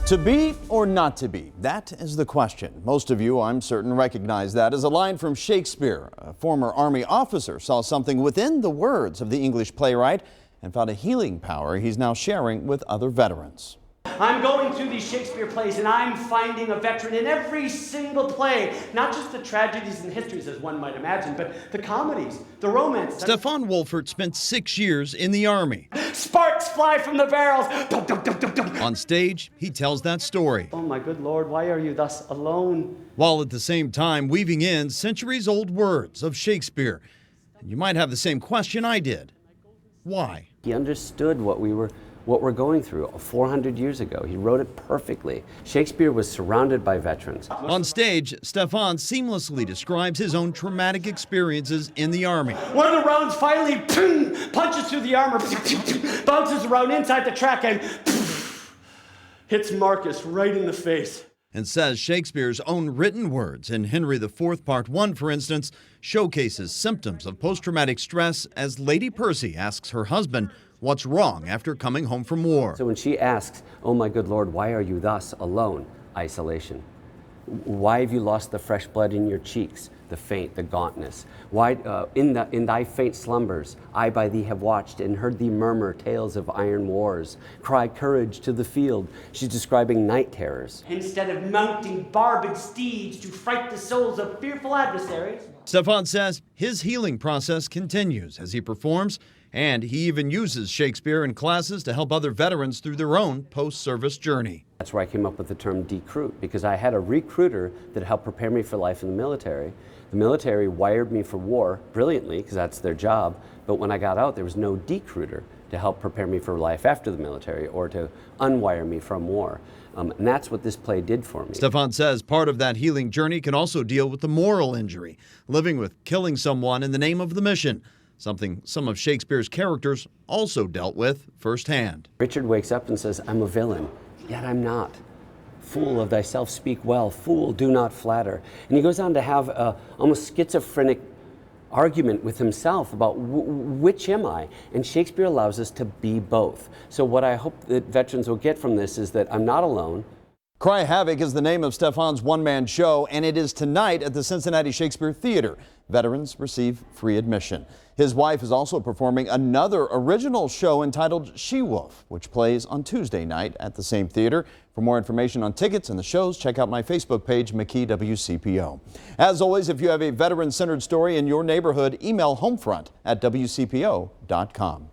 To be or not to be? That is the question. Most of you, I'm certain, recognize that as a line from Shakespeare. A former Army officer saw something within the words of the English playwright and found a healing power he's now sharing with other veterans. I'm going through these Shakespeare plays and I'm finding a veteran in every single play. Not just the tragedies and histories, as one might imagine, but the comedies, the romance. Stephan Wolfert spent 6 years in the Army. Sparks fly from the barrels. Dum, dum, dum, dum, dum. On stage, he tells that story. Oh my good Lord, why are you thus alone? While at the same time weaving in centuries-old words of Shakespeare. And you might have the same question I did. Why? He understood what we're going through 400 years ago. He wrote it perfectly. Shakespeare was surrounded by veterans. On stage, Stephan seamlessly describes his own traumatic experiences in the Army. One of the rounds finally punches through the armor, bounces around inside the track and hits Marcus right in the face. And says Shakespeare's own written words in Henry IV, Part 1, for instance, showcases symptoms of post-traumatic stress as Lady Percy asks her husband what's wrong after coming home from war. So when she asks, oh my good Lord, why are you thus alone? Isolation. Why have you lost the fresh blood in your cheeks? The faint, the gauntness. Why, in thy faint slumbers, I by thee have watched and heard thee murmur tales of iron wars. Cry courage to the field. She's describing night terrors. Instead of mounting barbed steeds to fright the souls of fearful adversaries. Stephan says his healing process continues as he performs, and he even uses Shakespeare in classes to help other veterans through their own post-service journey. That's where I came up with the term decruit, because I had a recruiter that helped prepare me for life in the military. The military wired me for war brilliantly, because that's their job, but when I got out, there was no decruiter to help prepare me for life after the military or to unwire me from war. And that's what this play did for me. Stephan says part of that healing journey can also deal with the moral injury, living with killing someone in the name of the mission, something some of Shakespeare's characters also dealt with firsthand. Richard wakes up and says, I'm a villain, yet I'm not. Fool, of thyself speak well. Fool, do not flatter. And he goes on to have a almost schizophrenic argument with himself about which am I? And Shakespeare allows us to be both. So what I hope that veterans will get from this is that I'm not alone. Cry Havoc is the name of Stephan's one-man show, and it is tonight at the Cincinnati Shakespeare Theater. Veterans receive free admission. His wife is also performing another original show entitled She-Wolf, which plays on Tuesday night at the same theater. For more information on tickets and the shows, check out my Facebook page, McKee WCPO. As always, if you have a veteran-centered story in your neighborhood, email Homefront at WCPO.com.